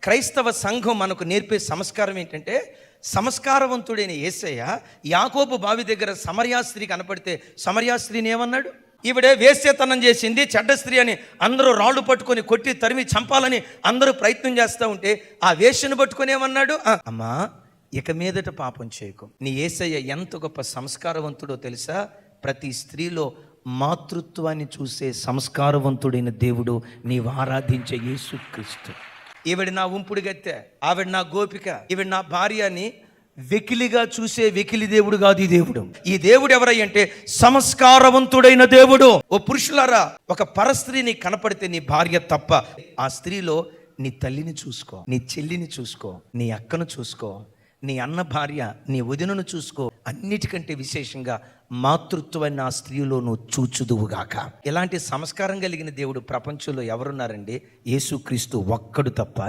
క్రైస్తవ సంఘం మనకు నేర్పే సంస్కారం ఏంటంటే, సంస్కారవంతుడైన యేసయ్య యాకోబు బావి దగ్గర సమరయ స్త్రీ కనపడితే సమరయ స్త్రీని ఏమన్నాడు? ఈవిడే వేశ్యతనం చేసింది, చెడ్డ స్త్రీ అని అందరూ రాళ్ళు పట్టుకొని కొట్టి తరిమి చంపాలని అందరూ ప్రయత్నం చేస్తూ ఉంటే ఆ వేశ్యను పట్టుకొని ఏమన్నాడు? అమ్మా, ఇక మీదట పాపం చేయకు. నీ యేసయ్య ఎంత గొప్ప సంస్కారవంతుడో తెలుసా? ప్రతి స్త్రీలో మాతృత్వాన్ని చూసే సంస్కారవంతుడైన దేవుడు నీవు ఆరాధించే యేసుక్రీస్తు. ఈవిడ నా ఉంపుడు గత్తె, ఆవిడ నా గోపిక, ఈవిడ నా భార్య అని వెకిలిగా చూసే వెకిలి దేవుడు కాదు ఈ దేవుడు. ఈ దేవుడు ఎవరంటే సంస్కారవంతుడైన దేవుడు. ఓ పురుషులారా, ఒక పరస్త్రీ నీకు కనపడితే నీ భార్య తప్ప, ఆ స్త్రీలో నీ తల్లిని చూసుకో, నీ చెల్లిని చూసుకో, నీ అక్కను చూసుకో, నీ అన్న భార్య, నీ వదినను చూసుకో. అన్నిటికంటే విశేషంగా మాతృత్వాన్ని ఆ స్త్రీలో నువ్వు చూచుదువుగాక. ఇలాంటి సంస్కారం కలిగిన దేవుడు ప్రపంచంలో ఎవరున్నారండి? యేసుక్రీస్తు ఒక్కడు తప్ప.